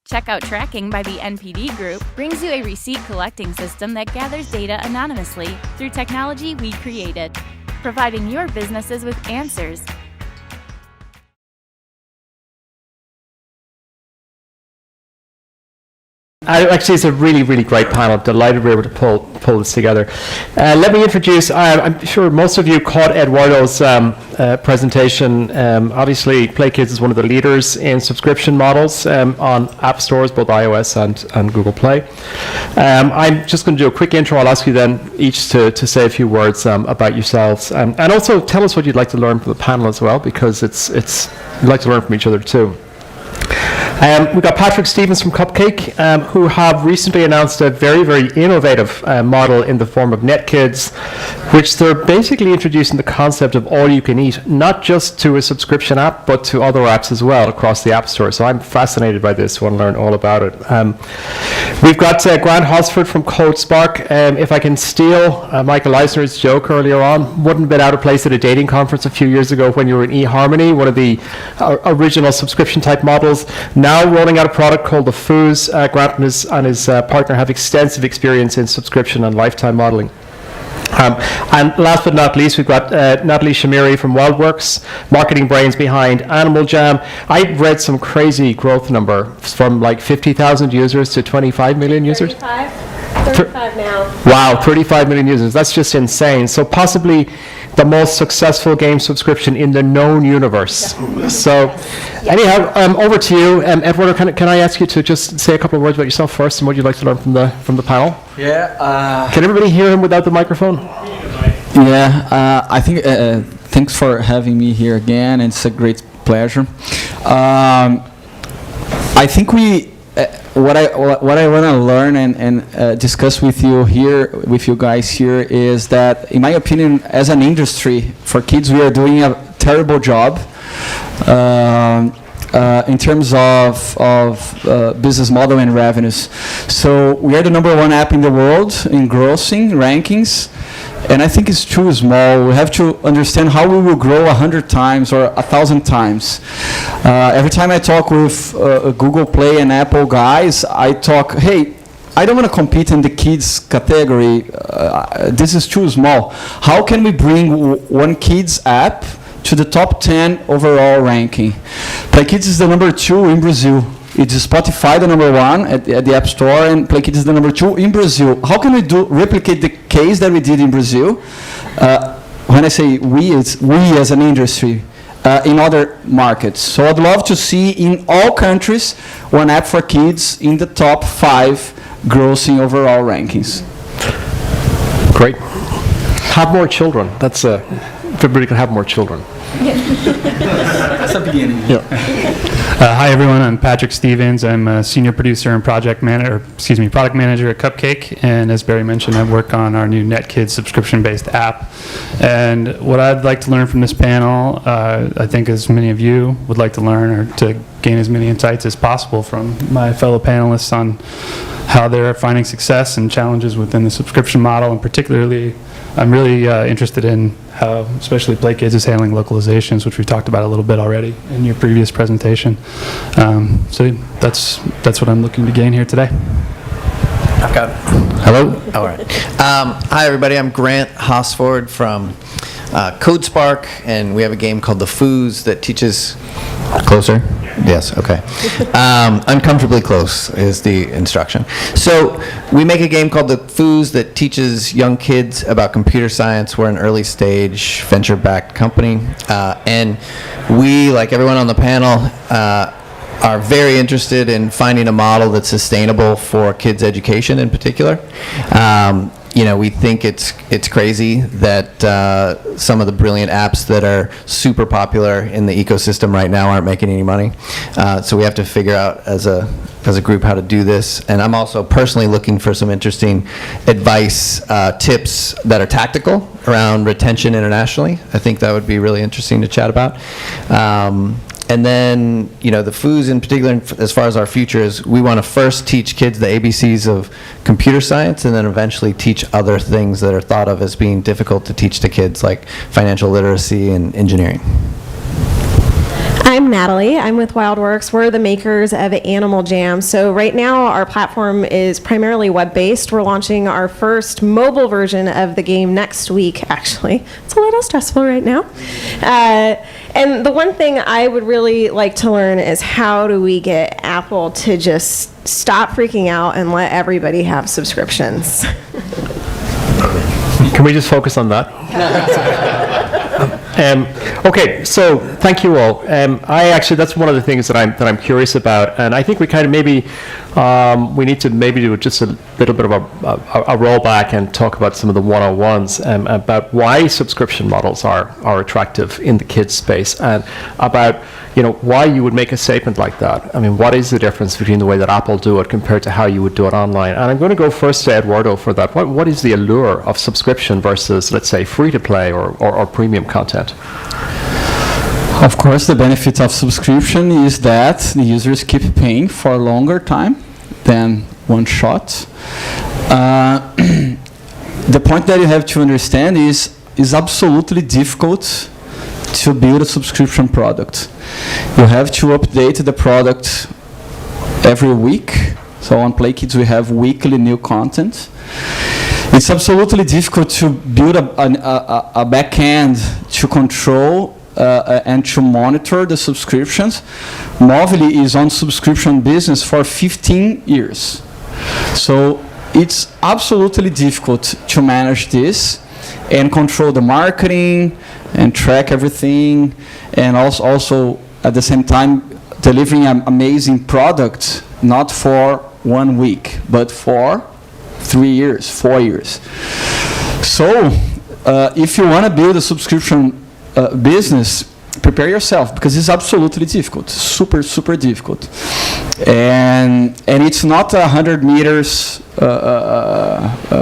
Checkout tracking by the NPD Group brings you a receipt collecting system that gathers data anonymously through technology we created, providing your businesses with answers. Actually, it's a really, really great panel. Delighted we were able to pull this together. Let me introduce, I'm sure most of you caught Eduardo's presentation. Obviously, PlayKids is one of the leaders in subscription models on app stores, both iOS and Google Play. I'm just going to do a quick intro. I'll ask you then each to say a few words about yourselves. And also tell us what you'd like to learn from the panel as well, because you'd like to learn from each other too. We've got Patrick Stevens from Cupcake, who have recently announced a very, very innovative model in the form of NetKids, which they're basically introducing the concept of all you can eat, not just to a subscription app, but to other apps as well across the App Store. So I'm fascinated by this, want to learn all about it. We've got Grant Hosford from CodeSpark. If I can steal Michael Eisner's joke earlier on, wouldn't have been out of place at a dating conference a few years ago when you were in eHarmony, one of the original subscription type models. Now rolling out a product called the Foos. Grant and his partner have extensive experience in subscription and lifetime modeling. And last but not least, we've got Natalie Shahmiri from Wildworks, marketing brains behind Animal Jam. I read some crazy growth number from like 50,000 users to 25 million users. 35 now. Wow, 35 million users. That's just insane. So possibly the most successful game subscription in the known universe. So anyhow, over to you. Eduardo, can I ask you to just say a couple of words about yourself first and what you'd like to learn from the panel? Yeah. Can everybody hear him without the microphone? Yeah, I think, thanks for having me here again. It's a great pleasure. I think what I want to learn and discuss with you guys here is that, in my opinion, as an industry for kids, we are doing a terrible job in terms of business model and revenues. So we are the #1 app in the world in grossing rankings, and I think it's too small. We have to understand how we will grow 100 times or 1,000 times. Every time I talk with Google Play and Apple guys, I talk, hey, I don't want to compete in the kids category. This is too small. How can we bring one kids app to the top 10 overall ranking? PlayKids is the #2 in Brazil. It's Spotify the #1 at the App Store, and PlayKids is the #2 in Brazil. How can we replicate the case that we did in Brazil? When I say we, it's we as an industry in other markets. So I'd love to see in all countries one app for kids in the top 5 grossing overall rankings. Great. Have more children. That's if everybody can have more children. That's the beginning. Yeah. Hi everyone, I'm Patrick Stevens. I'm a senior producer and product manager at Cupcake, and as Barry mentioned, I work on our new NetKids subscription-based app. And what I'd like to learn from this panel, I think as many of you would like to learn, or to gain as many insights as possible from my fellow panelists on how they're finding success and challenges within the subscription model, and particularly I'm really interested in how especially PlayKids is handling localizations, which we talked about a little bit already in your previous presentation. So that's what I'm looking to gain here today. I've got it. Hello? All right. Hi, everybody. I'm Grant Hosford from CodeSpark, and we have a game called The Foos that teaches... Closer? Yes, okay. Uncomfortably close is the instruction. So we make a game called The Foos that teaches young kids about computer science. We're an early stage venture-backed company. And we, like everyone on the panel, are very interested in finding a model that's sustainable for kids' education in particular. We think it's crazy that some of the brilliant apps that are super popular in the ecosystem right now aren't making any money. So we have to figure out as a group how to do this. And I'm also personally looking for some interesting advice, tips that are tactical around retention internationally. I think that would be really interesting to chat about. And then, the Foos in particular, as far as our future is, we want to first teach kids the ABCs of computer science, and then eventually teach other things that are thought of as being difficult to teach to kids, like financial literacy and engineering. I'm Natalie. I'm with Wildworks. We're the makers of Animal Jam. So right now our platform is primarily web-based. We're launching our first mobile version of the game next week, actually. It's a little stressful right now. And the one thing I would really like to learn is how do we get Apple to just stop freaking out and let everybody have subscriptions? Can we just focus on that? Okay, so thank you all. That's one of the things that I'm curious about, and I think we kind of maybe we need to maybe do just a little bit of a rollback and talk about some of the 101s about why subscription models are attractive in the kids space, and about why you would make a statement like that. I mean, what is the difference between the way that Apple do it compared to how you would do it online? And I'm going to go first to Eduardo for that. What is the allure of subscription versus, let's say, free-to-play or premium content? Of course, the benefit of subscription is that the users keep paying for a longer time than one shot. The point that you have to understand is absolutely difficult to build a subscription product. You have to update the product every week. So on PlayKids we have weekly new content. It's absolutely difficult to build a backend to control and to monitor the subscriptions. Movily is on subscription business for 15 years. So it's absolutely difficult to manage this and control the marketing and track everything, and also at the same time delivering an amazing product, not for 1 week, but for 3 years, 4 years. So if you want to build a subscription business, prepare yourself, because it's absolutely difficult, super difficult, and it's not a 100 meters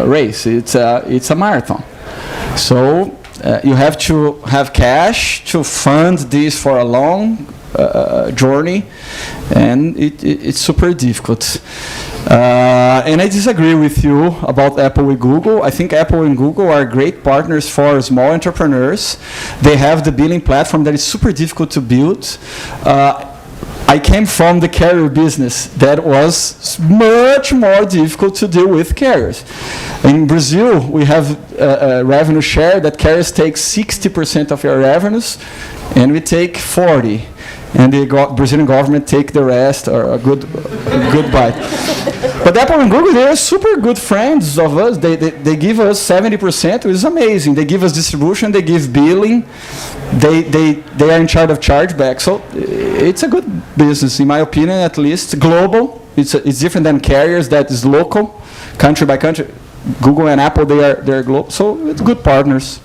race. It's a marathon. So you have to have cash to fund this for a long journey, and it's super difficult. And I disagree with you about Apple and Google. I think Apple and Google are great partners for small entrepreneurs. They have the billing platform that is super difficult to build. I came from the carrier business that was much more difficult to deal with carriers. In Brazil, we have a revenue share that carriers take 60% of your revenues, and we take 40%. And the Brazilian government take the rest, or a good bite. But Apple and Google, they are super good friends of us. They give us 70%, which is amazing. They give us distribution, they give billing, they are in charge of chargeback. So it's a good business, in my opinion, at least. Global, it's different than carriers that is local, country by country. Google and Apple, they're global. So it's good partners.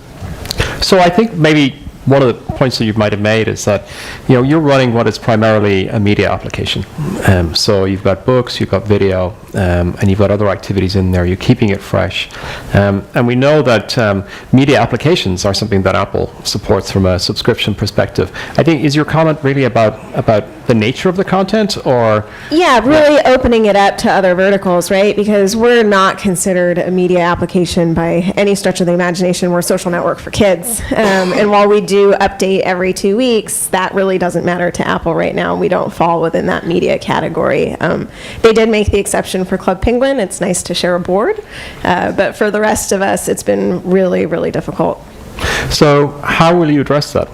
So I think maybe one of the points that you might have made is that you're running what is primarily a media application. So you've got books, you've got video, and you've got other activities in there. You're keeping it fresh, and we know that media applications are something that Apple supports from a subscription perspective. I think, is your comment really about the nature of the content, or? Yeah, really opening it up to other verticals, right? Because we're not considered a media application by any stretch of the imagination. We're a social network for kids, and while we do update every 2 weeks, that really doesn't matter to Apple right now. We don't fall within that media category. They did make the exception for Club Penguin. It's nice to share a board, but for the rest of us, it's been really, really difficult. So how will you address that?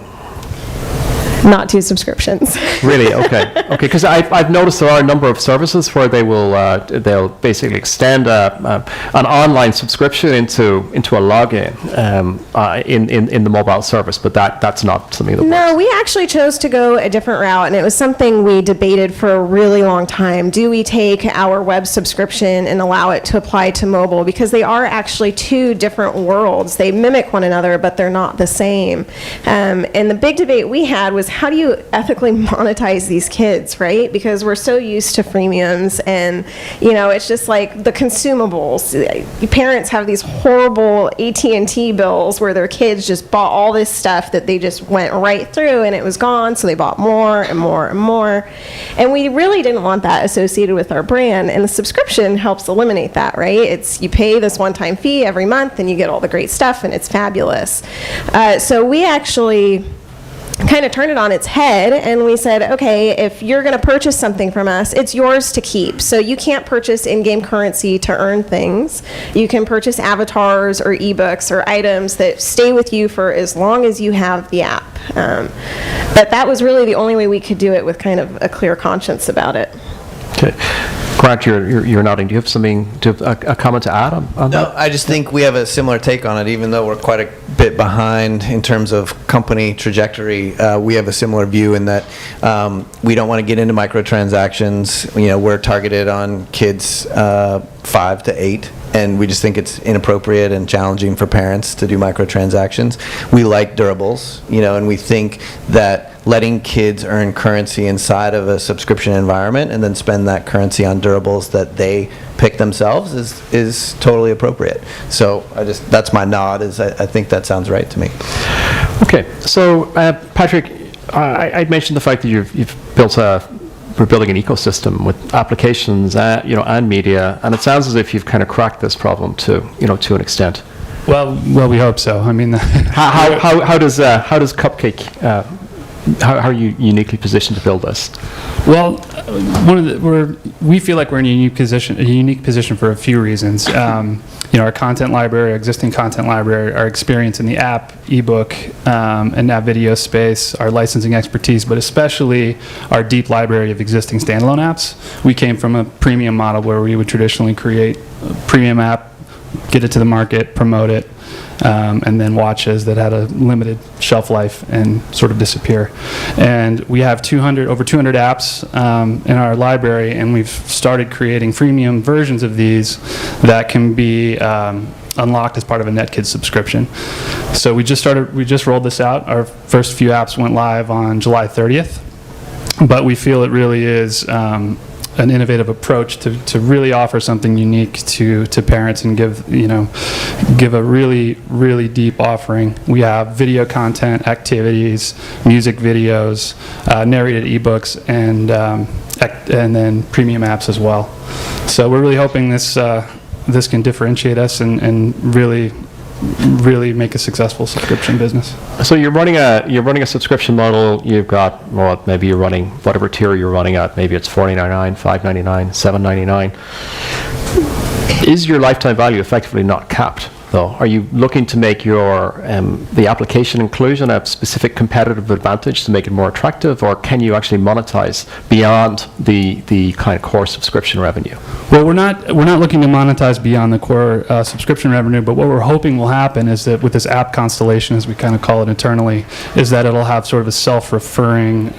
Not to subscriptions. Really? Okay. Because I've noticed there are a number of services where they'll basically extend an online subscription into a login in the mobile service, but that's not something that works. No, we actually chose to go a different route, and it was something we debated for a really long time. Do we take our web subscription and allow it to apply to mobile? Because they are actually two different worlds. They mimic one another, but they're not the same. And the big debate we had was, how do you ethically monetize these kids, right? Because we're so used to freemiums, and it's just like the consumables. Parents have these horrible AT&T bills where their kids just bought all this stuff that they just went right through, and it was gone, so they bought more and more and more. And we really didn't want that associated with our brand, and the subscription helps eliminate that, right? It's you pay this one-time fee every month, and you get all the great stuff, and it's fabulous. So we actually kind of turned it on its head, and we said, okay, if you're going to purchase something from us, it's yours to keep. So you can't purchase in-game currency to earn things. You can purchase avatars or ebooks or items that stay with you for as long as you have the app. But that was really the only way we could do it with kind of a clear conscience about it. Okay. Grant, you're nodding. Do you have a comment to add on No, that? I just think we have a similar take on it, even though we're quite a bit behind in terms of company trajectory. We have a similar view in that we don't want to get into microtransactions. We're targeted on kids 5 to 8. And we just think it's inappropriate and challenging for parents to do microtransactions. We like durables, and we think that letting kids earn currency inside of a subscription environment and then spend that currency on durables that they pick themselves is totally appropriate. So that's my nod. I think that sounds right to me. Okay, so Patrick, I mentioned the fact that you've built we're building an ecosystem with applications, and media, and it sounds as if you've kind of cracked this problem to an extent. Well, we hope so. I mean, how does Cupcake? How are you uniquely positioned to build this? Well, we feel like we're in a unique position for a few reasons. Our content library, our existing content library, our experience in the app, ebook, and now video space, our licensing expertise, but especially our deep library of existing standalone apps. We came from a premium model where we would traditionally create a premium app, get it to the market, promote it, and then watches that had a limited shelf life and sort of disappear. And we have over 200 apps in our library, and we've started creating freemium versions of these that can be unlocked as part of a NetKids subscription. So we just rolled this out. Our first few apps went live on July 30th, but we feel it really is an innovative approach to really offer something unique to parents and give a really, really deep offering. We have video content, activities, music videos, narrated ebooks, and then premium apps as well. So we're really hoping this can differentiate us and really make a successful subscription business. So you're running a subscription model. You've got, well, maybe you're running whatever tier you're running at. Maybe it's $4.99, $5.99, $7.99. Is your lifetime value effectively not capped, though? Are you looking to make your the application inclusion a specific competitive advantage to make it more attractive, or can you actually monetize beyond the kind of core subscription revenue? Well, we're not looking to monetize beyond the core subscription revenue, but what we're hoping will happen is that with this app constellation, as we kind of call it internally, is that it'll have sort of a self-referring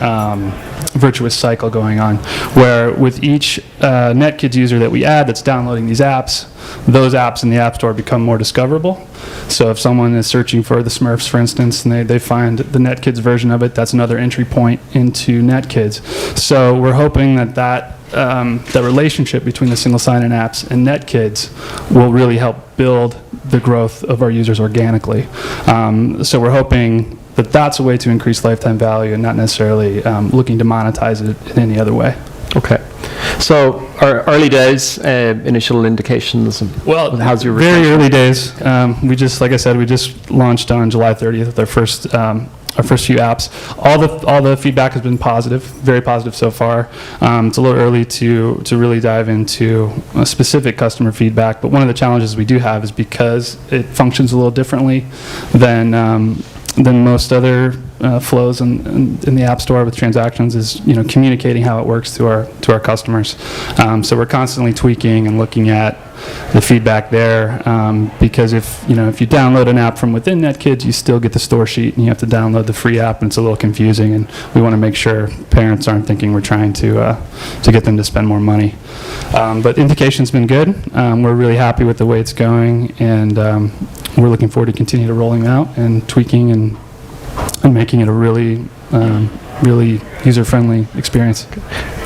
virtuous cycle going on, where with each NetKids user that we add that's downloading these apps, those apps in the App Store become more discoverable. So if someone is searching for the Smurfs, for instance, and they find the NetKids version of it, that's another entry point into NetKids. So we're hoping that the relationship between the single sign-in apps and NetKids will really help build the growth of our users organically. So we're hoping that that's a way to increase lifetime value and not necessarily looking to monetize it in any other way. Okay. So our early days, initial indications of how's your very early days. Like I said, we just launched on July 30th with our first few apps. All the feedback has been positive, very positive so far. It's a little early to really dive into specific customer feedback, but one of the challenges we do have is because it functions a little differently than most other flows in the App Store with transactions is communicating how it works to our customers. So we're constantly tweaking and looking at the feedback there, because if you download an app from within NetKids, you still get the store sheet and you have to download the free app, and it's a little confusing, and we want to make sure parents aren't thinking we're trying to get them to spend more money. But indication's been good. We're really happy with the way it's going, and we're looking forward to continue to rolling out and tweaking and making it a really user-friendly experience.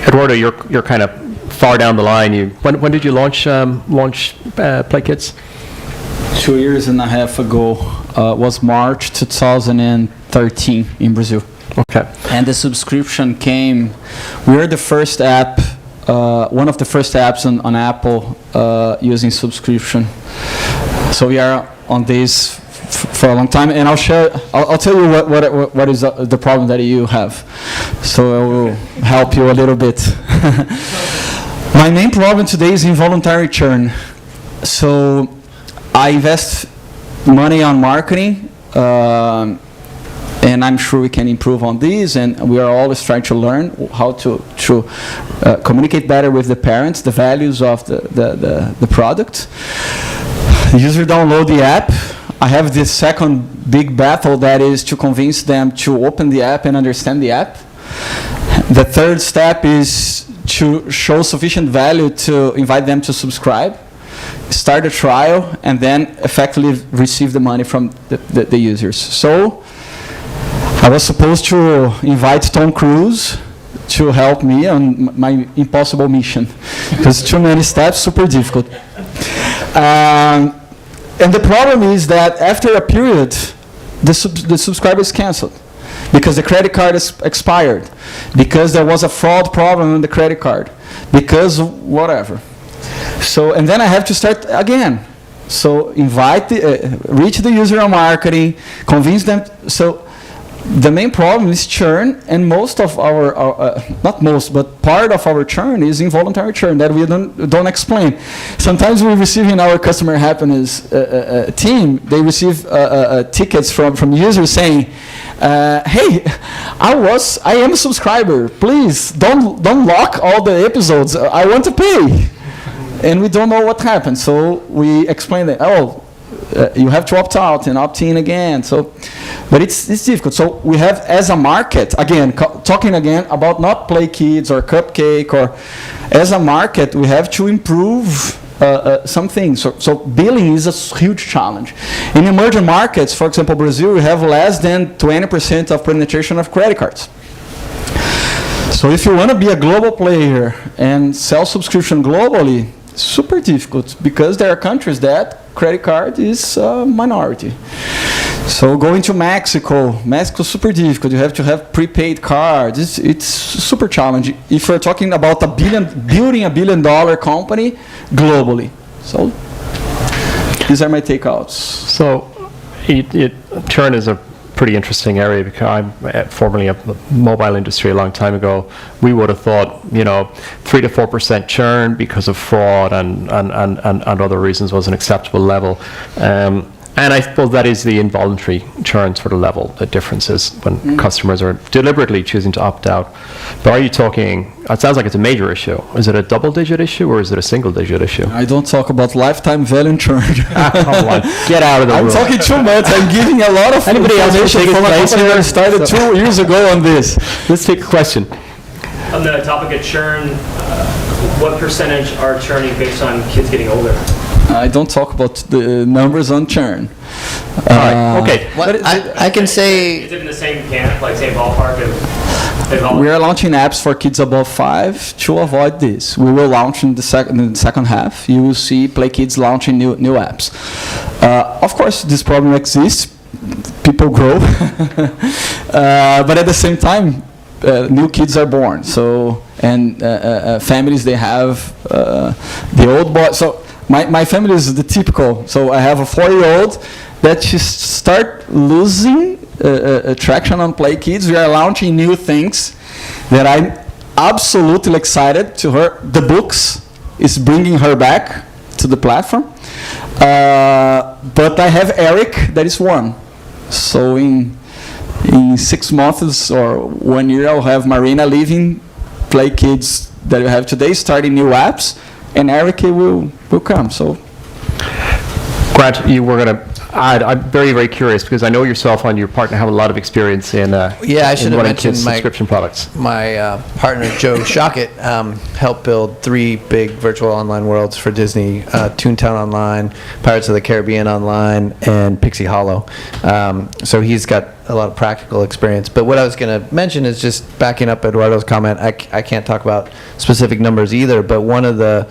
Eduardo, you're kind of far down the line. When did you launch PlayKids? 2.5 years ago. Was March 2013 in Brazil. Okay. And the subscription came. We're the first app, one of the first apps on Apple using subscription. So we are on this for a long time, and I'll tell you what is the problem that you have. So I will help you a little bit. My main problem today is involuntary churn. So I invest money on marketing, and I'm sure we can improve on these, and we are always trying to learn how to communicate better with the parents, the values of the product. User download the app. I have this second big battle, that is to convince them to open the app and understand the app. The third step is to show sufficient value to invite them to subscribe, start a trial, and then effectively receive the money from the users. So I was supposed to invite Tom Cruise to help me on my impossible mission, because too many steps, super difficult. And the problem is that after a period, the subscriber is canceled because the credit card is expired, because there was a fraud problem on the credit card, because whatever. So, and then I have to start again. So reach the user on marketing, convince them. So the main problem is churn, and most of our not most, but part of our churn is involuntary churn that we don't explain. Sometimes we receive in our customer happiness team, they receive tickets from users saying, "Hey, I am a subscriber. Please don't lock all the episodes. I want to pay." And we don't know what happened, so we explain that. You have to opt out and opt in again. So, but it's difficult. So we have, as a market, again, talking again about not PlayKids or Cupcake, or as a market, we have to improve some things. So billing is a huge challenge. In emerging markets, for example, Brazil, we have less than 20% of penetration of credit cards. So if you want to be a global player and sell subscription globally, super difficult, because there are countries that credit card is a minority. So going to Mexico is super difficult. You have to have prepaid cards. It's super challenging if we're talking about building a $1 billion company globally. So these are my takeouts. So churn is a pretty interesting area, because I'm formerly a mobile industry a long time ago. We would have thought, 3 to 4% churn because of fraud and other reasons was an acceptable level. And I suppose that is the involuntary churn sort of level, the differences when customers are deliberately choosing to opt out. But are you talking, it sounds like it's a major issue. Is it a double-digit issue, or is it a single-digit issue? I don't talk about lifetime value and churn. Come on, get out of the room. I'm talking too much. I'm giving a lot of information from a company that started 2 years ago on this. Let's take a question. On the topic of churn, what percentage are churning based on kids getting older? I don't talk about the numbers on churn. All right. Okay. I can say... Is it in the same camp, like same ballpark of... We are launching apps for kids above 5 to avoid this. We will launch in the second half. You will see PlayKids launching new apps. Of course, this problem exists. People grow. But at the same time, new kids are born. So, and families, they have the old boy. So my family is the typical. So I have a 4-year-old that she start losing traction on PlayKids. We are launching new things that I'm absolutely excited to her. The books is bringing her back to the platform. But I have Eric that is 1. So in 6 months or 1 year, I'll have Marina leaving PlayKids that we have today, starting new apps, and Eric will come. So, Grant, you were going to add. I'm very, very curious, because I know yourself and your partner have a lot of experience in I should have mentioned subscription products. My partner Joe Shockett helped build 3 big virtual online worlds for Disney: Toontown Online, Pirates of the Caribbean Online, and Pixie Hollow. So he's got a lot of practical experience. But what I was going to mention is, just backing up Eduardo's comment, I can't talk about specific numbers either, but one of the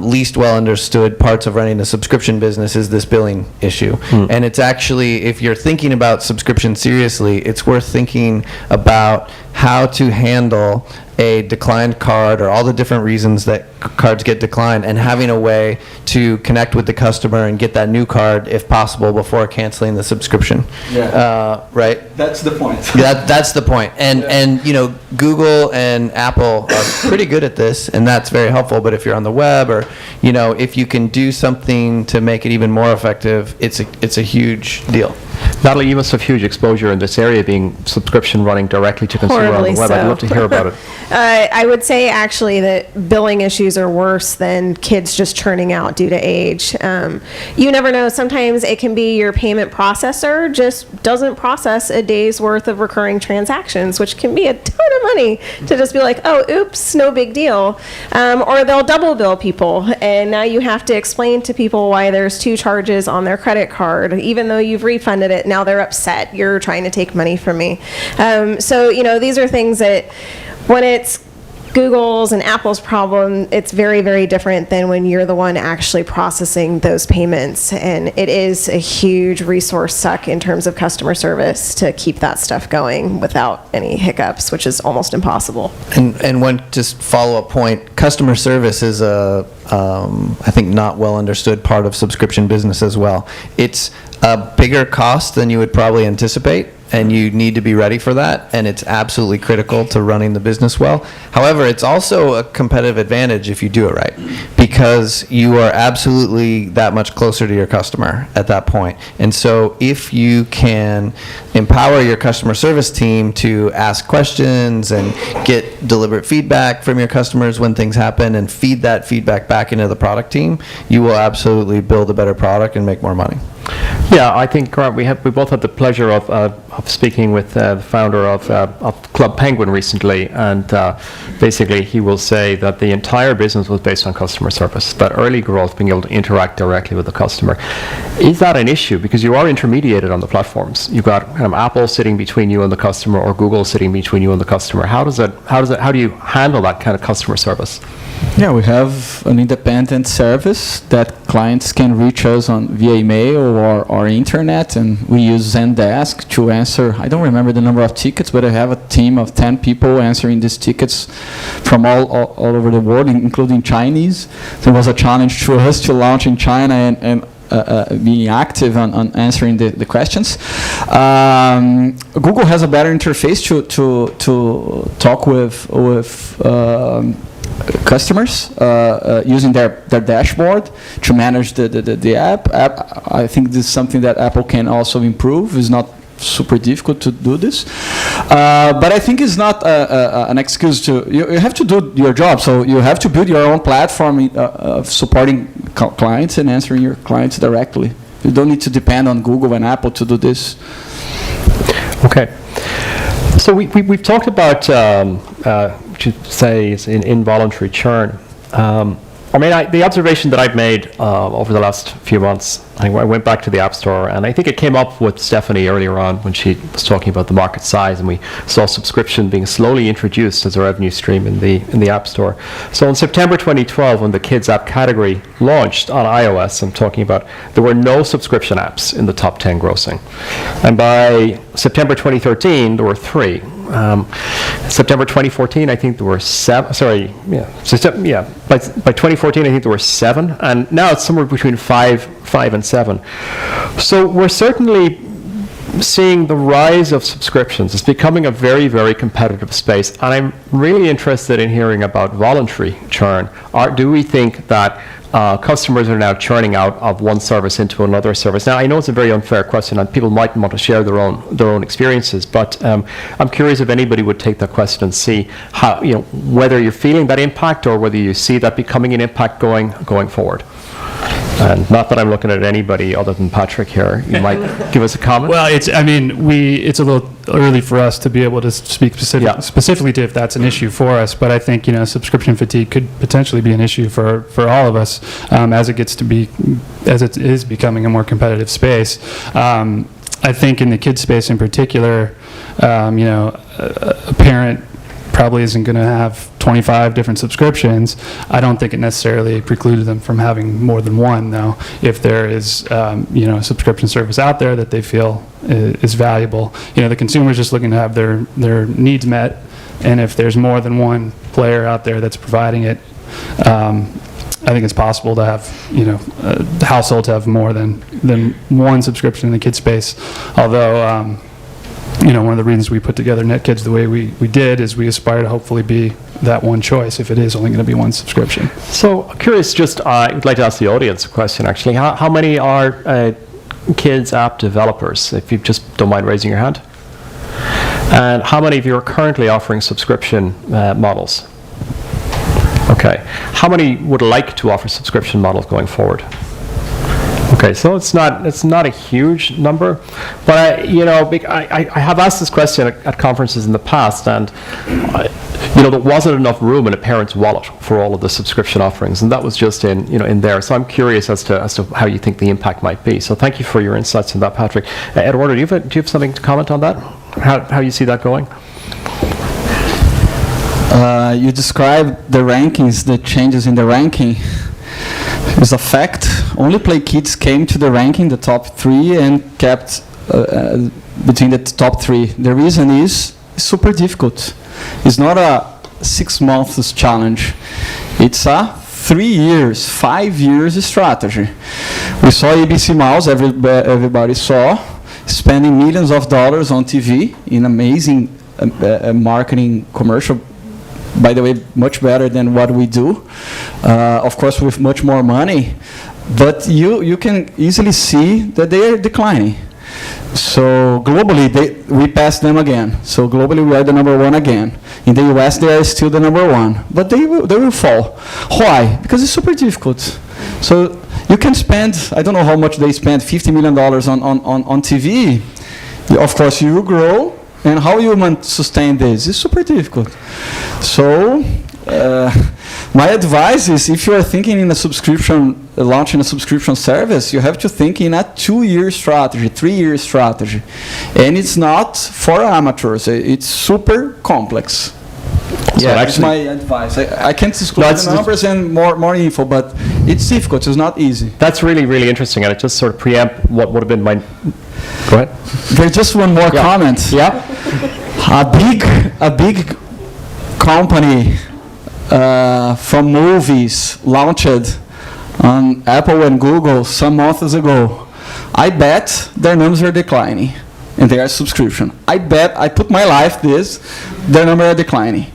least well understood parts of running a subscription business is this billing issue. And it's actually, if you're thinking about subscription seriously, it's worth thinking about how to handle a declined card or all the different reasons that cards get declined, and having a way to connect with the customer and get that new card if possible before canceling the subscription. Right? That's the point. That's the point. And you know, Google and Apple are pretty good at this, and that's very helpful. But if you're on the web, or you know, if you can do something to make it even more effective, it's a huge deal. Natalie, you must have huge exposure in this area, being subscription running directly to consumer on the Horribly web. I'd so. love to hear about it. I would say actually that billing issues are worse than kids just churning out due to age. You never know. Sometimes it can be your payment processor just doesn't process a day's worth of recurring transactions, which can be a ton of money to just be like, oh, oops, no big deal. Or they'll double bill people, and now you have to explain to people why there's 2 charges on their credit card, even though you've refunded it. Now they're upset. You're trying to take money from me. So, you know, these are things that when it's Google's and Apple's problem, it's very, very different than when you're the one actually processing those payments. And it is a huge resource suck in terms of customer service to keep that stuff going without any hiccups, which is almost impossible. And one just follow-up point, customer service is I think not well understood part of subscription business as well. It's a bigger cost than you would probably anticipate, and you need to be ready for that, and it's absolutely critical to running the business well. However, it's also a competitive advantage if you do it right, because you are absolutely that much closer to your customer at that point. And so if you can empower your customer service team to ask questions and get deliberate feedback from your customers when things happen and feed that feedback back into the product team, you will absolutely build a better product and make more money. Yeah, I think, Grant, we both had the pleasure of speaking with the founder of Club Penguin recently, and basically he will say that the entire business was based on customer service, that early growth, being able to interact directly with the customer. Is that an issue? Because you are intermediated on the platforms. You've got kind of Apple sitting between you and the customer, or Google sitting between you and the customer. How do you handle that kind of customer service? Yeah, we have an independent service that clients can reach us on via email or internet, and we use Zendesk to answer. I don't remember the number of tickets, but I have a team of 10 people answering these tickets from all over the world, including Chinese. There was a challenge to us to launch in China and being active on answering the questions. Google has a better interface to talk with customers using their dashboard to manage the app. I think this is something that Apple can also improve. It's not super difficult to do this, but I think it's not an excuse to. You have to do your job, so you have to build your own platform of supporting clients and answering your clients directly. You don't need to depend on Google and Apple to do this. Okay. So we've talked about, say, involuntary churn. The observation that I've made over the last few months, I went back to the App Store, and I think it came up with Stephanie earlier on when she was talking about the market size, and we saw subscription being slowly introduced as a revenue stream in the App Store. So in September 2012, when the Kids app category launched on iOS, I'm talking about, there were no subscription apps in the top 10 grossing. And by September 2013, there were 3. September 2014, I think there were 7. By 2014, I think there were 7, and now it's somewhere between 5 and 7. So we're certainly seeing the rise of subscriptions. It's becoming a very, very competitive space, and I'm really interested in hearing about voluntary churn. Do we think that customers are now churning out of one service into another service? Now, I know it's a very unfair question, and people might want to share their own experiences, but I'm curious if anybody would take that question and see how, whether you're feeling that impact or whether you see that becoming an impact going forward. And not that I'm looking at anybody other than Patrick here. You might give us a comment. Well, it's a little early for us to be able to speak specifically to if that's an issue for us. But I think subscription fatigue could potentially be an issue for all of us as it is becoming a more competitive space. I think in the kids space in particular, a parent probably isn't going to have 25 different subscriptions. I don't think it necessarily precluded them from having more than one, though, if there is a subscription service out there that they feel is valuable. The consumer's just looking to have their needs met And if there's more than one player out there that's providing it, I think it's possible to have, the household to have more than one subscription in the kid space. Although, one of the reasons we put together NetKids the way we did is we aspire to hopefully be that one choice if it is only going to be one subscription. So curious, I would like to ask the audience a question actually. How many are kids app developers, if you just don't mind raising your hand? And how many of you are currently offering subscription models? Okay. How many would like to offer subscription models going forward? Okay, so it's not a huge number, but I have asked this question at conferences in the past, and there wasn't enough room in a parent's wallet for all of the subscription offerings, and that was just in there. So I'm curious as to how you think the impact might be. So thank you for your insights on that, Patrick. Eduardo, do you have something to comment on that? How you see that going? You described the rankings, the changes in the ranking. It's a fact. Only PlayKids came to the ranking, the top 3, and kept between the top 3. The reason is it's super difficult. It's not a 6 months challenge. It's a 3 years, 5 years strategy. We saw ABC Mouse, everybody saw, spending millions of dollars on TV in amazing marketing commercial. By the way, much better than what we do. Of course, with much more money. But you can easily see that they are declining. So globally, we passed them again. So globally, we are the number 1 again. In the US, they are still the number 1. But they will fall. Why? Because it's super difficult. So you can spend, I don't know how much they spend, $50 million on TV. Of course, you grow. And how you sustain this is super difficult. So my advice is, if you are thinking in a subscription, launching a subscription service, you have to think in a 2-year strategy, 3-year strategy. And it's not for amateurs. It's super complex. So that's my advice. I can't disclose the numbers and more info, but it's difficult. It's not easy. That's really, really interesting. And it just sort of preempt what would have been my... Go ahead. There's just one more comment. Yeah. A big company from movies launched on Apple and Google some months ago. I bet their numbers are declining, and they are subscription. I bet, I put my life this, their numbers are declining.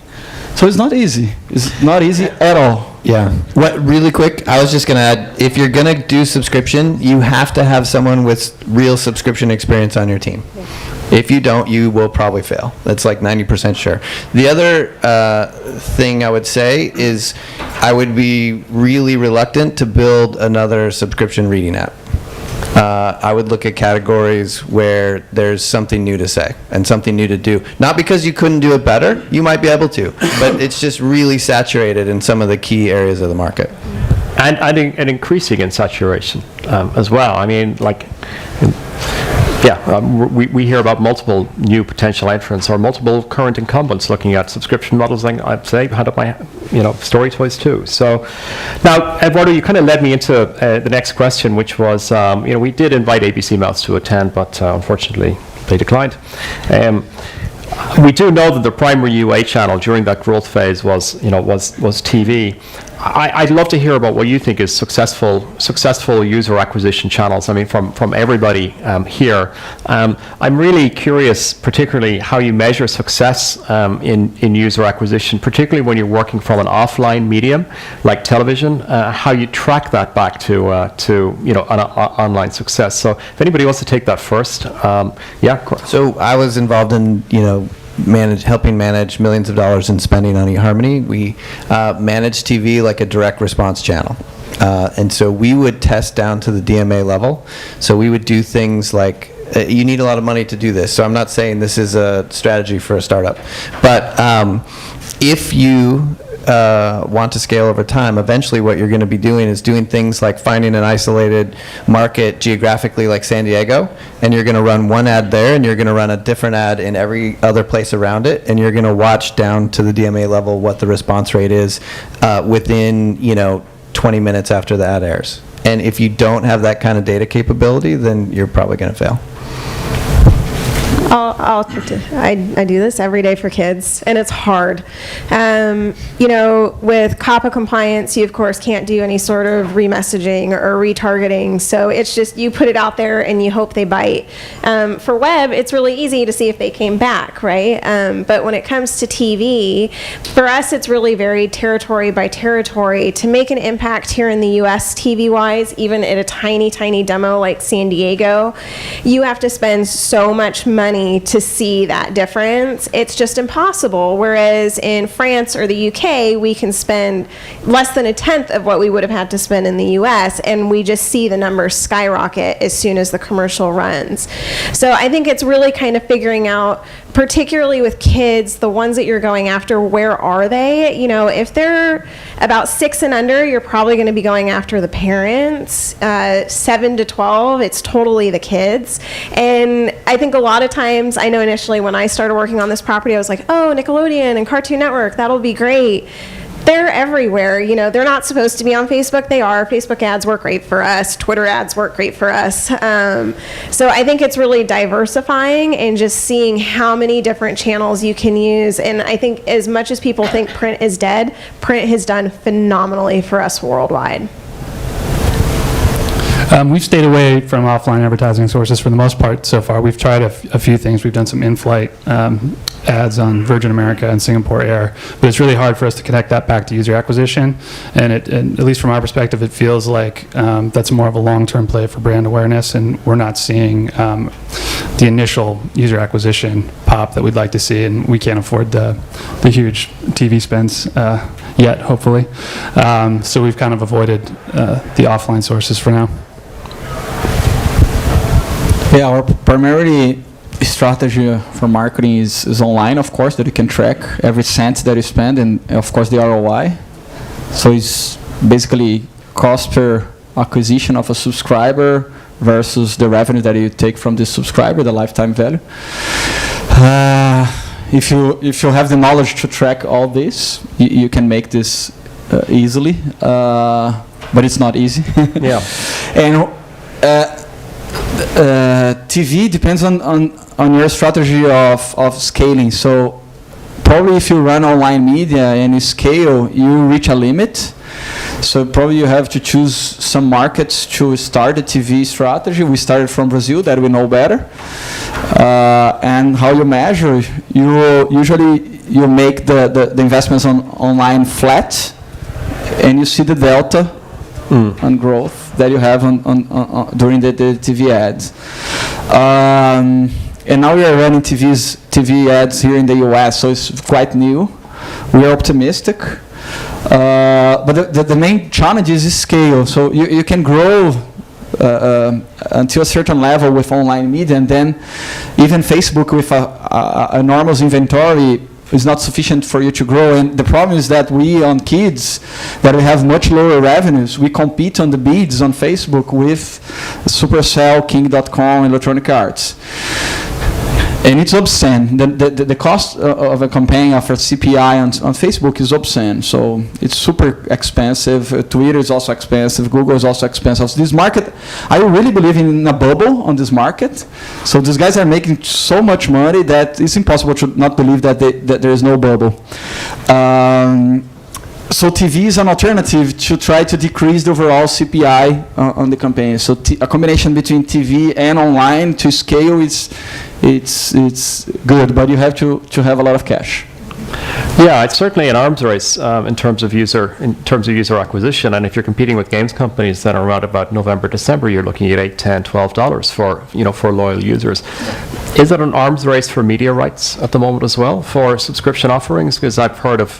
So it's not easy. It's not easy at all. Yeah. Really quick, I was just going to add, if you're going to do subscription, you have to have someone with real subscription experience on your team. Yeah. If you don't, you will probably fail. That's like 90% sure. The other thing I would say is I would be really reluctant to build another subscription reading app. I would look at categories where there's something new to say and something new to do. Not because you couldn't do it better, you might be able to, but it's just really saturated in some of the key areas of the market. And increasing in saturation as well. I mean, we hear about multiple new potential entrants or multiple current incumbents looking at subscription models. I'd say had up my, StoryToys too. So now, Eduardo, you kind of led me into the next question, which was, we did invite ABC Mouse to attend, but unfortunately they declined. We do know that the primary UA channel during that growth phase was TV. I'd love to hear about what you think is successful user acquisition channels. I mean, from everybody here. I'm really curious, particularly how you measure success in user acquisition, particularly when you're working from an offline medium like television. How you track that back to an online success. So if anybody wants to take that first, So I was involved in helping manage millions of dollars in spending on eHarmony. We managed TV like a direct response channel. And so we would test down to the DMA level. So we would do things like, you need a lot of money to do this. So I'm not saying this is a strategy for a startup. But if you want to scale over time, eventually what you're going to be doing is doing things like finding an isolated market geographically like San Diego, and you're going to run one ad there, and you're going to run a different ad in every other place around it, and you're going to watch down to the DMA level what the response rate is within 20 minutes after the ad airs. And if you don't have that kind of data capability, then you're probably going to fail. I do this every day for kids, and it's hard. You know, with COPPA compliance, you of course can't do any sort of remessaging or retargeting, so it's just you put it out there and you hope they bite. For web, it's really easy to see if they came back, right? But when it comes to TV, for us, it's really very territory by territory. To make an impact here in the U.S. TV-wise, even at a tiny, tiny demo like San Diego, you have to spend so much money to see that difference. It's just impossible. Whereas in France or the UK, we can spend less than a tenth of what we would have had to spend in the US, and we just see the numbers skyrocket as soon as the commercial runs. So I think it's really kind of figuring out, particularly with kids, the ones that you're going after, where are they? You know, if they're about 6 and under, you're probably going to be going after the parents. 7 to 12, it's totally the kids. And I think a lot of times, I know initially when I started working on this property, I was like, oh, Nickelodeon and Cartoon Network, that'll be great. They're everywhere. You know, they're not supposed to be on Facebook. They are. Facebook ads work great for us. Twitter ads work great for us. So I think it's really diversifying and just seeing how many different channels you can use. And I think as much as people think print is dead, print has done phenomenally for us worldwide. We've stayed away from offline advertising sources for the most part so far. We've tried a few things. We've done some in-flight ads on Virgin America and Singapore Air, but it's really hard for us to connect that back to user acquisition. And at least from our perspective, it feels like that's more of a long-term play for brand awareness, and we're not seeing the initial user acquisition pop that we'd like to see, and we can't afford the huge TV spends yet, hopefully. So we've kind of avoided the offline sources for now. Yeah, our primary strategy for marketing is online, of course, that you can track every cent that you spend, and of course the ROI. So it's basically cost per acquisition of a subscriber versus the revenue that you take from this subscriber, the lifetime value. If you have the knowledge to track all this, you can make this easily, but it's not easy. Yeah. And TV depends on your strategy of scaling. So probably if you run online media and you scale, you reach a limit. So probably you have to choose some markets to start a TV strategy. We started from Brazil, that we know better. And how you measure, you usually make the investments on online flat, and you see the delta on growth that you have during the TV ads. And now we are running TV ads here in the US, so it's quite new. We are optimistic. But the main challenge is scale. So you can grow until a certain level with online media, and then even Facebook with a enormous inventory is not sufficient for you to grow. And the problem is that we on kids, that we have much lower revenues, we compete on the bids on Facebook with Supercell, King.com, Electronic Arts. And it's obscene. The cost of a campaign of a CPI on Facebook is obscene. So it's super expensive. Twitter is also expensive. Google is also expensive. So this market, I really believe in a bubble on this market. So these guys are making so much money that it's impossible to not believe that there is no bubble. So TV is an alternative to try to decrease the overall CPI on the campaign. So a combination between TV and online to scale it's good, but you have to have a lot of cash. Yeah, it's certainly an arms race in terms of user acquisition. And if you're competing with games companies that are around about November, December, you're looking at $8, $10, $12 for loyal users. Is it an arms race for media rights at the moment as well for subscription offerings? Because I've heard of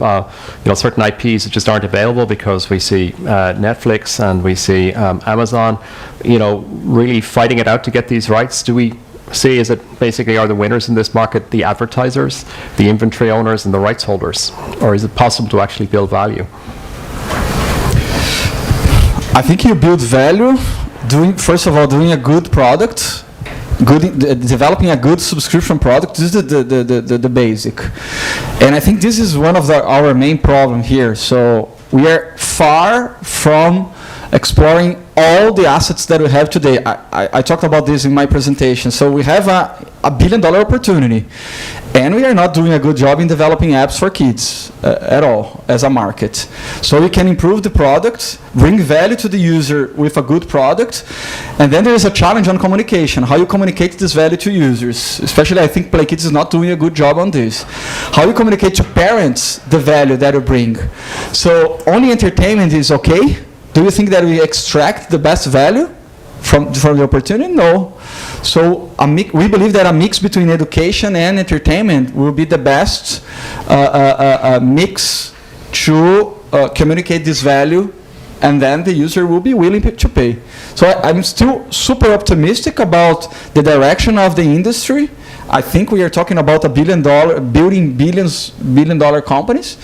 certain IPs that just aren't available because we see Netflix and we see Amazon, really fighting it out to get these rights. Do we see, is it basically, are the winners in this market the advertisers, the inventory owners, and the rights holders? Or is it possible to actually build value? I think you build value first of all doing a good product, developing a good subscription product. This is the basic. And I think this is one of our main problem here. So we are far from exploring all the assets that we have today. I talked about this in my presentation. So we have a billion-dollar opportunity, and we are not doing a good job in developing apps for kids at all as a market. So we can improve the product, bring value to the user with a good product, and then there is a challenge on communication, how you communicate this value to users. Especially, I think PlayKids is not doing a good job on this. How you communicate to parents the value that you bring. So only entertainment is okay? Do you think that we extract the best value from the opportunity? No. So we believe that a mix between education and entertainment will be the best mix to communicate this value, and then the user will be willing to pay. So I'm still super optimistic about the direction of the industry. I think we are talking about building billion-dollar companies.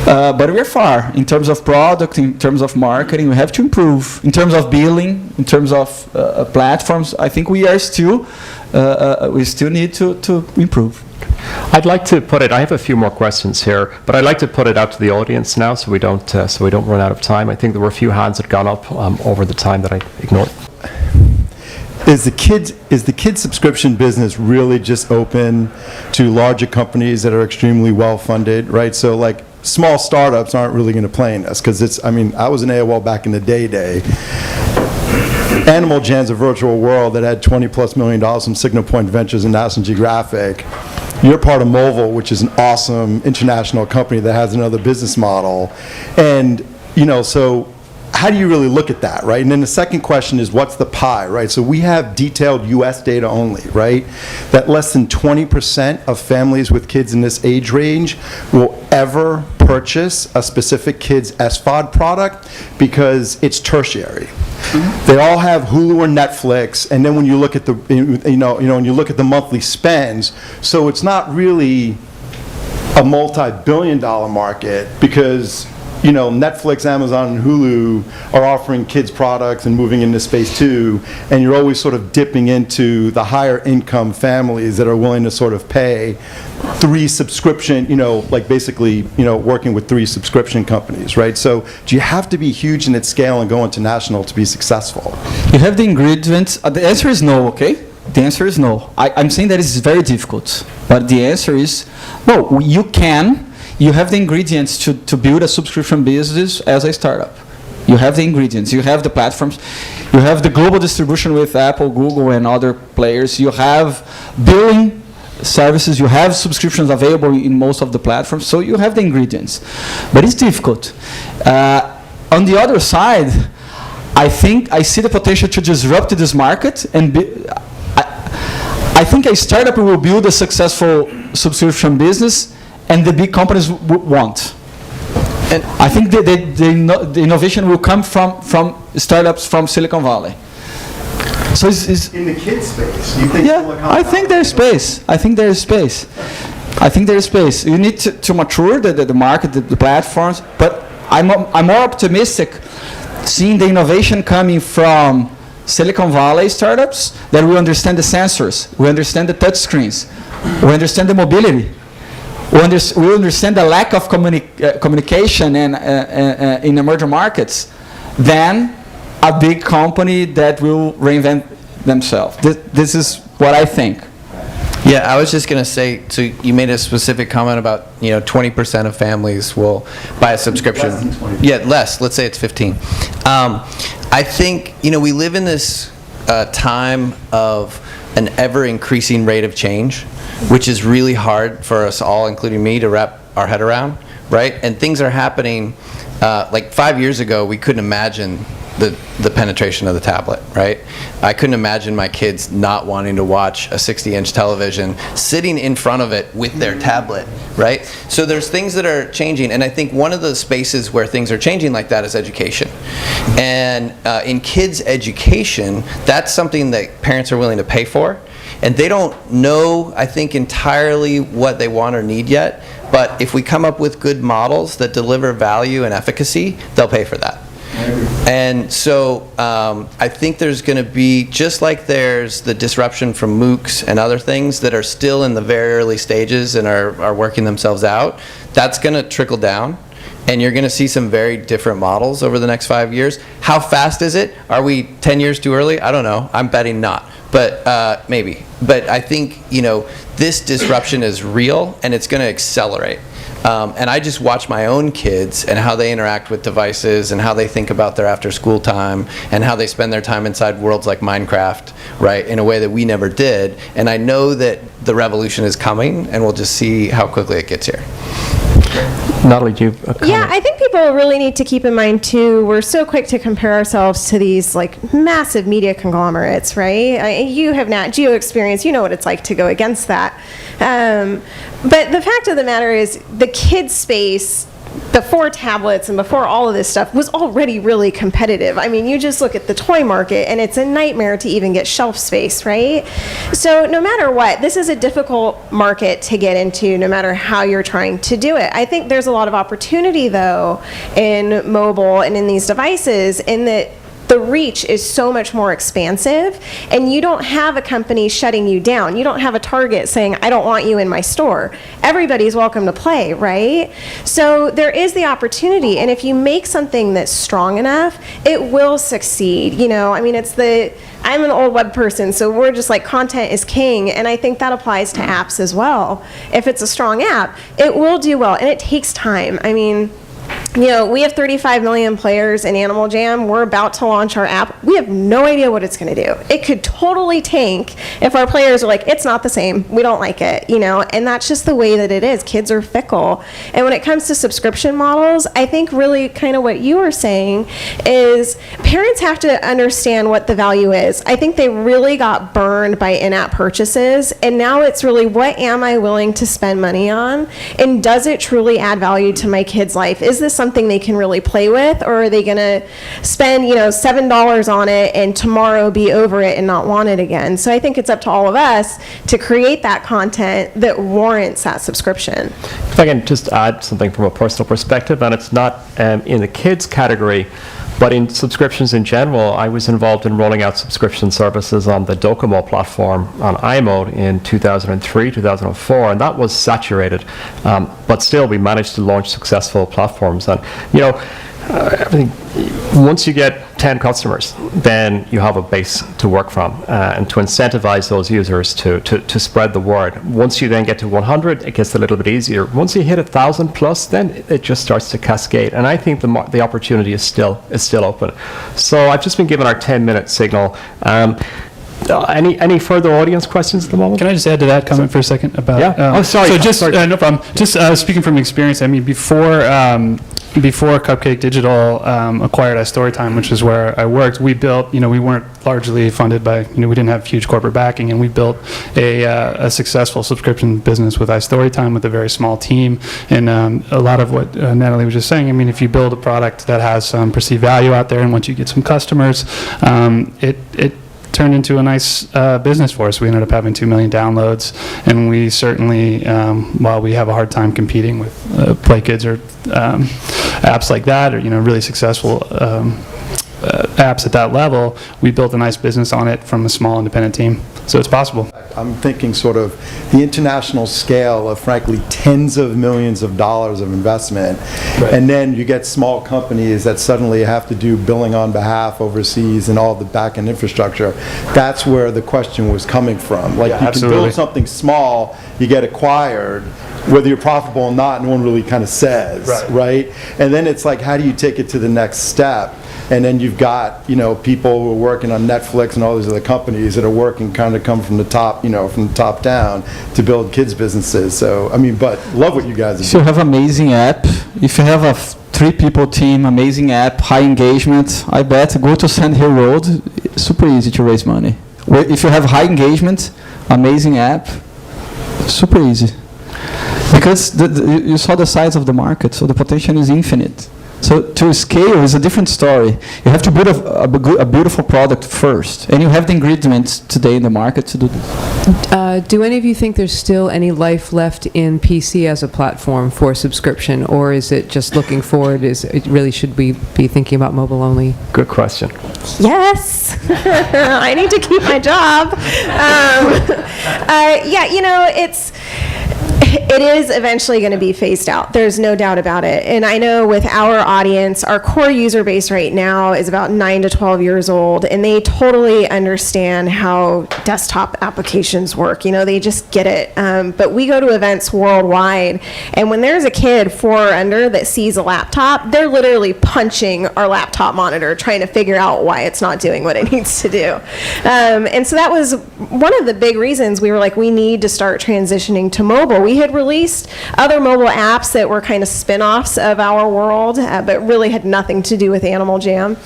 But we are far in terms of product, in terms of marketing. We have to improve in terms of billing, in terms of platforms. I think we are still we still need to improve. I'd like to put it. I have a few more questions here, but I'd like to put it out to the audience now, so we don't run out of time. I think there were a few hands that gone up over the time that I ignored. Is the kids subscription business really just open to larger companies that are extremely well funded, right? So like small startups aren't really going to play in this because it's. I mean, I was in AOL back in the day. Animal Jam's a virtual world that had $20+ million from Signal Point Ventures and National Geographic. You're part of Movil, which is an awesome international company that has another business model, and so. How do you really look at that, right? And then the second question is, what's the pie, right? So we have detailed U.S. data only, right? That less than 20% of families with kids in this age range will ever purchase a specific kid's SVOD product because it's tertiary. Mm-hmm. They all have Hulu or Netflix, and then when you look at the, when you look at the monthly spends, so it's not really a multi-billion-dollar market because. Netflix, Amazon, and Hulu are offering kids products and moving into space too, and you're always sort of dipping into the higher income families that are willing to sort of pay 3 subscription, basically, working with 3 subscription companies, right? So do you have to be huge in its scale and go international to be successful? You have the ingredients. The answer is no, okay? The answer is no. I'm saying that it's very difficult, but the answer is no. You can. You have the ingredients to build a subscription business as a startup. You have the ingredients. You have the platforms. You have the global distribution with Apple, Google, and other players. You have billing services. You have subscriptions available in most of the platforms. So you have the ingredients. But it's difficult. On the other side, I think I see the potential to disrupt this market. And I think a startup will build a successful subscription business, and the big companies won't. And I think the innovation will come from startups from Silicon Valley. So it's in the kids space. You think? Yeah, I think there's space. I think there is space. You need to mature the market, the platforms. But I'm more optimistic seeing the innovation coming from Silicon Valley startups that we understand the sensors, we understand the touch screens, we understand the mobility. We understand the lack of communication in emerging markets than a big company that will reinvent themselves. This is what I think. Yeah, I was just going to say, so you made a specific comment about, 20% of families will buy a subscription. Less than 20%. Yeah, less. Let's say it's 15. I think, we live in this time of an ever-increasing rate of change, which is really hard for us all, including me, to wrap our head around, right? And things are happening, like 5 years ago, we couldn't imagine the penetration of the tablet, right? I couldn't imagine my kids not wanting to watch a 60-inch television, sitting in front of it with their tablet, right? So there's things that are changing, and I think one of the spaces where things are changing like that is education. And in kids' education, that's something that parents are willing to pay for. And they don't know, I think, entirely what they want or need yet. But if we come up with good models that deliver value and efficacy, they'll pay for that. And so I think there's going to be, just like there's the disruption from MOOCs and other things that are still in the very early stages and are working themselves out, that's going to trickle down. And you're going to see some very different models over the next 5 years. How fast is it? Are we 10 years too early? I don't know. I'm betting not, but maybe. But I think, this disruption is real, and it's going to accelerate. And I just watch my own kids and how they interact with devices and how they think about their after-school time and how they spend their time inside worlds like Minecraft, right, in a way that we never did. And I know that the revolution is coming, and we'll just see how quickly it gets here. Natalie, do you have a comment? Yeah, I think people really need to keep in mind too, we're so quick to compare ourselves to these like massive media conglomerates, right? You have Nat Geo experience, you know what it's like to go against that. But the fact of the matter is the kids space before tablets and before all of this stuff was already really competitive. I mean, you just look at the toy market and it's a nightmare to even get shelf space, right? So no matter what, this is a difficult market to get into no matter how you're trying to do it. I think there's a lot of opportunity though in mobile and in these devices in that the reach is so much more expansive, and you don't have a company shutting you down. You don't have a Target saying, I don't want you in my store. Everybody's welcome to play, right? So there is the opportunity, and if you make something that's strong enough, it will succeed. I mean, I'm an old web person, so we're just like content is king, and I think that applies to apps as well. If it's a strong app, it will do well, and it takes time. I mean, we have 35 million players in Animal Jam. We're about to launch our app. We have no idea what it's going to do. It could totally tank if our players are like, it's not the same. We don't like it, and that's just the way that it is. Kids are fickle. And when it comes to subscription models, I think really kind of what you were saying is parents have to understand what the value is. I think they really got burned by in-app purchases, and now it's really what am I willing to spend money on, and does it truly add value to my kid's life? Is this something they can really play with, or are they going to spend $7 on it and tomorrow be over it and not want it again? So I think it's up to all of us to create that content that warrants that subscription. If I can just add something from a personal perspective, and it's not in the kids category, but in subscriptions in general, I was involved in rolling out subscription services on the Docomo platform on iMode in 2003, 2004, and that was saturated. But still, we managed to launch successful platforms. And, I think once you get 10 customers, then you have a base to work from, and to incentivize those users to spread the word. Once you then get to 100, it gets a little bit easier. Once you hit 1,000 plus, then it just starts to cascade. And I think the opportunity is still open. So I've just been given our 10-minute signal. Any further audience questions at the moment? Can I just add to that comment for a second about? Yeah. Sorry. So just no problem. Just speaking from experience, I mean, before Cupcake Digital acquired StoryTime, which is where I worked, we built. We weren't largely funded by. We didn't have huge corporate backing, and we built a successful subscription business with iStorytime with a very small team. And a lot of what Natalie was just saying. I mean, if you build a product that has some perceived value out there, and once you get some customers, it turned into a nice business for us. We ended up having 2 million downloads, and we certainly, while we have a hard time competing with PlayKids or apps like that, or really successful apps at that level, we built a nice business on it from a small independent team. So it's possible. I'm thinking sort of the international scale of, frankly, tens of millions of dollars of investment. Right. And then you get small companies that suddenly have to do billing on behalf overseas and all the back-end infrastructure. That's where the question was coming from. Like, you can build something small, you get acquired, whether you're profitable or not, no one really kind of says, right? And then it's like, how do you take it to the next step? And then you've got, people who are working on Netflix and all these other companies that are working kind of come from the top, from the top down to build kids businesses. So, I mean, but love what you guys are doing. If you have amazing app, if you have a 3-people team, amazing app, high engagement, I bet go to Sand Hill Road, super easy to raise money. If you have high engagement, amazing app, super easy. Because you saw the size of the market, so the potential is infinite. So to scale is a different story. You have to build a beautiful product first, and you have the ingredients today in the market to do this. Do any of you think there's still any life left in PC as a platform for subscription, or is it just looking forward? Should we be thinking about mobile only? Good question. Yes, I need to keep my job. It is eventually going to be phased out. There's no doubt about it. And I know with our audience, our core user base right now is about 9 to 12 years old, and they totally understand how desktop applications work. You know, they just get it. But we go to events worldwide, and when there's a kid 4 or under that sees a laptop, they're literally punching our laptop monitor, trying to figure out why it's not doing what it needs to do. And so that was one of the big reasons we were like, we need to start transitioning to mobile. We had released other mobile apps that were kind of spin-offs of our world, but really had nothing to do with Animal Jam.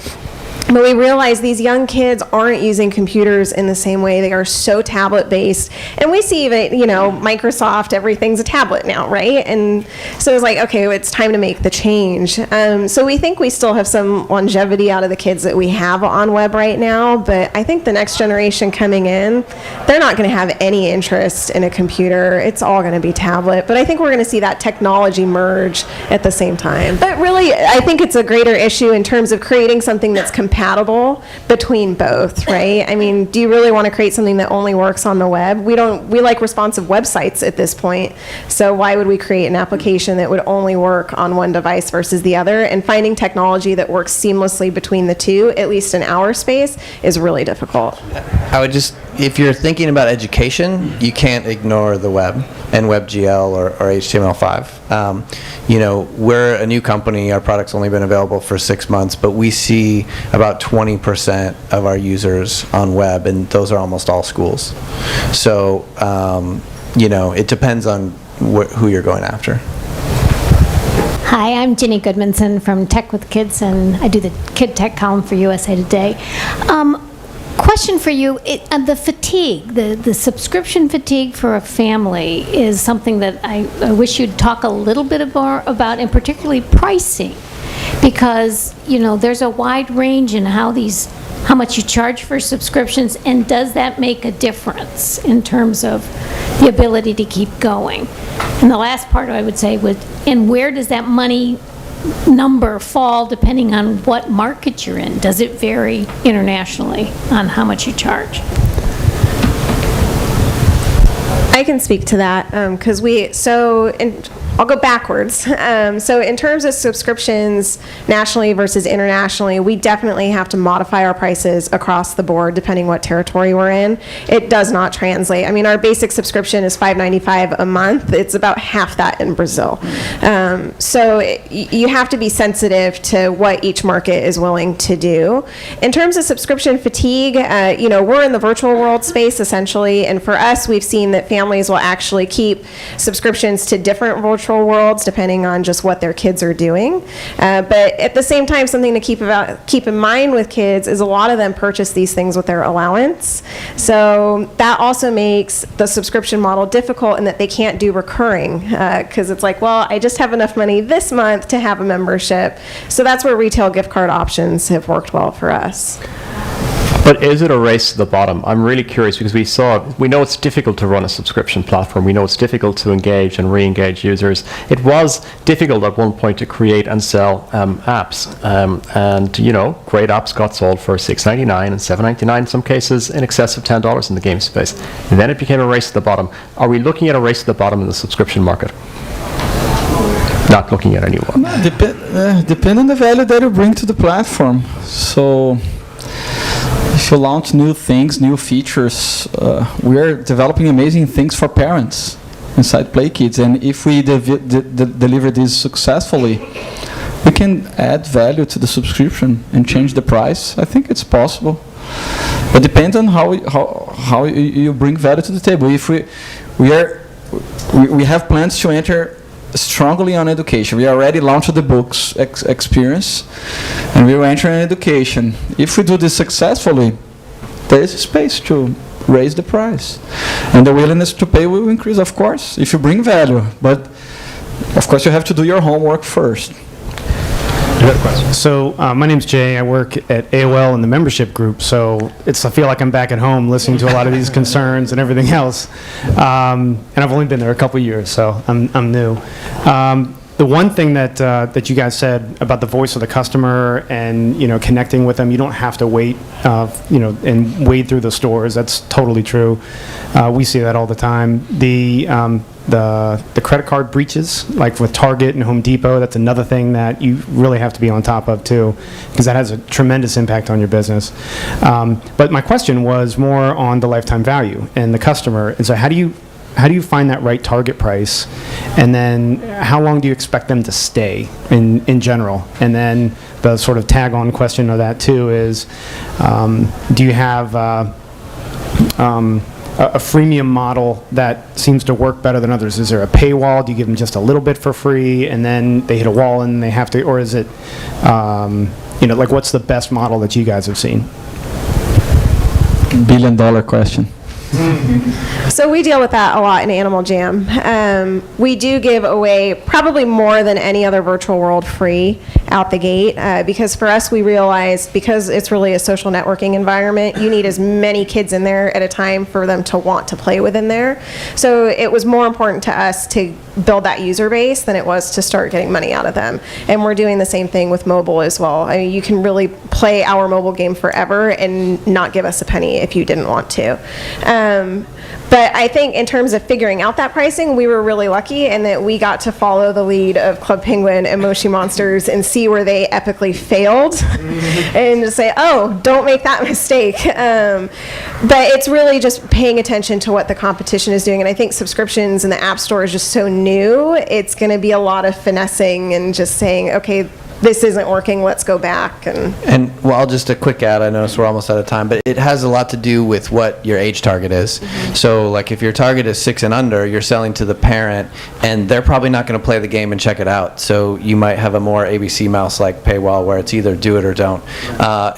But we realized these young kids aren't using computers in the same way. They are so tablet-based. And we see even, you know, Microsoft, everything's a tablet now, right? And so it was like, okay, it's time to make the change. So we think we still have some longevity out of the kids that we have on web right now. But I think the next generation coming in, they're not going to have any interest in a computer. It's all going to be tablet. But I think we're going to see that technology merge at the same time. But really, I think it's a greater issue in terms of creating something that's compatible between both, right? I mean, do you really want to create something that only works on the web? We like responsive websites at this point, so why would we create an application that would only work on one device versus the other? And finding technology that works seamlessly between the two, at least in our space, is really difficult. I would just, if you're thinking about education, you can't ignore the web and WebGL or HTML5. You know, we're a new company. Our product's only been available for 6 months, but we see about 20% of our users on web, and those are almost all schools. So, you know, it depends on who you're going after. Hi, I'm Ginny Goodmanson from Tech with Kids, and I do the Kid Tech column for USA Today. Question for you, the fatigue, the subscription fatigue for a family is something that I wish you'd talk a little bit more about, and particularly pricing, because, you know, there's a wide range in how much you charge for subscriptions, and does that make a difference in terms of the ability to keep going? And the last part I would say was, and where does that money number fall depending on what market you're in? Does it vary internationally on how much you charge? I can speak to that because I'll go backwards. So in terms of subscriptions nationally versus internationally, we definitely have to modify our prices across the board depending what territory we're in. It does not translate. I mean, our basic subscription is $5.95 a month. It's about half that in Brazil. So you have to be sensitive to what each market is willing to do. In terms of subscription fatigue, you know, we're in the virtual world space essentially, and for us, we've seen that families will actually keep subscriptions to different virtual worlds depending on just what their kids are doing. But at the same time, something to keep in mind with kids is a lot of them purchase these things with their allowance. So that also makes the subscription model difficult in that they can't do recurring because it's like, well, I just have enough money this month to have a membership. So that's where retail gift card options have worked well for us. But is it a race to the bottom? I'm really curious because we know it's difficult to run a subscription platform. We know it's difficult to engage and re-engage users. It was difficult at one point to create and sell apps. And, you know, great apps got sold for $6.99 and $7.99 in some cases, in excess of $10 in the game space. And then it became a race to the bottom. Are we looking at a race to the bottom in the subscription market? Not looking at anyone. Depend on the value that you bring to the platform. So if you launch new things, new features, we are developing amazing things for parents inside PlayKids, and if we deliver this successfully, we can add value to the subscription and change the price. I think it's possible, but depends on how you bring value to the table. If we have plans to enter strongly on education. We already launched the books experience, and we will enter in education. If we do this successfully, there is space to raise the price, and the willingness to pay will increase, of course, if you bring value. But of course, you have to do your homework first. So my name's Jay. I work at AOL in the membership group. So I feel like I'm back at home listening to a lot of these concerns and everything else. And I've only been there a couple years, so I'm new. The one thing that you guys said about the voice of the customer and connecting with them, you don't have to wait and wade through the stores. That's totally true. We see that all the time. The credit card breaches, like with Target and Home Depot, that's another thing that you really have to be on top of too, because that has a tremendous impact on your business. But my question was more on the lifetime value and the customer. And so how do you find that right target price, and then how long do you expect them to stay in general? And then the sort of tag-on question of that too is, do you have a freemium model that seems to work better than others? Is there a paywall? Do you give them just a little bit for free and then they hit a wall and they have to, or is it, like what's the best model that you guys have seen? $1 billion question. So we deal with that a lot in Animal Jam. We do give away probably more than any other virtual world free out the gate, because for us we realized, because it's really a social networking environment, you need as many kids in there at a time for them to want to play within there. So it was more important to us to build that user base than it was to start getting money out of them. And we're doing the same thing with mobile as well. I mean, you can really play our mobile game forever and not give us a penny if you didn't want to. But I think in terms of figuring out that pricing, we were really lucky in that we got to follow the lead of Club Penguin and Moshi Monsters and see where they epically failed and to say, oh, don't make that mistake. But it's really just paying attention to what the competition is doing. And I think subscriptions and the App Store is just so new. It's going to be a lot of finessing and just saying, okay, this isn't working, let's go back. And well, just a quick add, I notice we're almost out of time, but it has a lot to do with what your age target is. Mm-hmm. So like if your target is 6 and under, you're selling to the parent, and they're probably not going to play the game and check it out. So you might have a more ABC Mouse-like paywall where it's either do it or don't.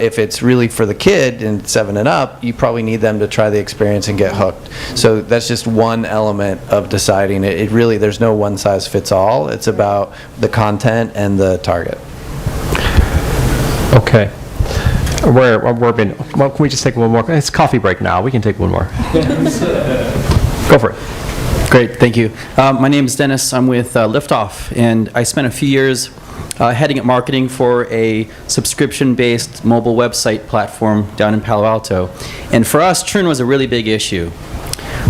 If it's really for the kid and 7 and up, you probably need them to try the experience and get hooked. So that's just one element of deciding. It really, there's no one size fits all. It's about the content and the target. Okay. Well, can we just take one more? It's coffee break now. We can take one more. Go for it. Great, thank you. My name is Dennis. I'm with Liftoff, and I spent a few years heading up marketing for a subscription-based mobile website platform down in Palo Alto. And for us, churn was a really big issue.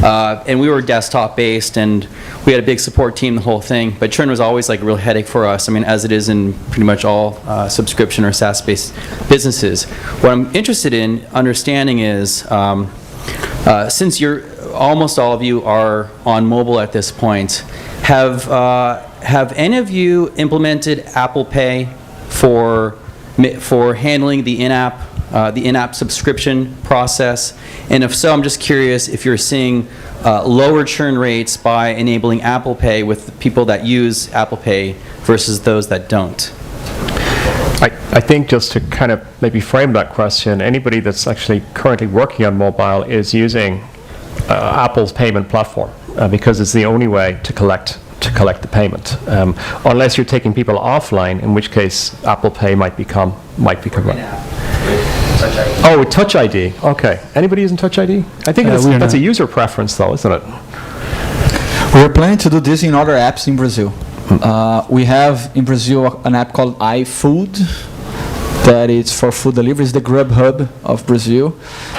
And we were desktop-based, and we had a big support team, the whole thing. But churn was always like a real headache for us. I mean, as it is in pretty much all subscription or SaaS-based businesses. What I'm interested in understanding is, since almost all of you are on mobile at this point, have any of you implemented Apple Pay for handling the in-app subscription process? And if so, I'm just curious if you're seeing lower churn rates by enabling Apple Pay with people that use Apple Pay versus those that don't. I think just to kind of maybe frame that question, anybody that's actually currently working on mobile is using Apple's payment platform because it's the only way to collect the payment, unless you're taking people offline, in which case Apple Pay might become Touch ID. Oh, Touch ID. Okay. Anybody using Touch ID? I think that's a user preference, though, isn't it? We're planning to do this in other apps in Brazil. We have in Brazil an app called iFood that is for food delivery. It's the Grubhub of Brazil,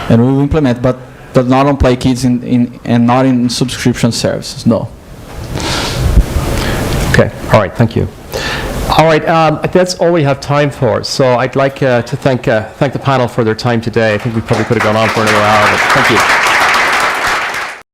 and we will implement, but not on PlayKids and not in subscription services. No. Okay. All right. Thank you. All right, that's all we have time for. So I'd like to thank the panel for their time today. I think we probably could have gone on for another hour, but thank you.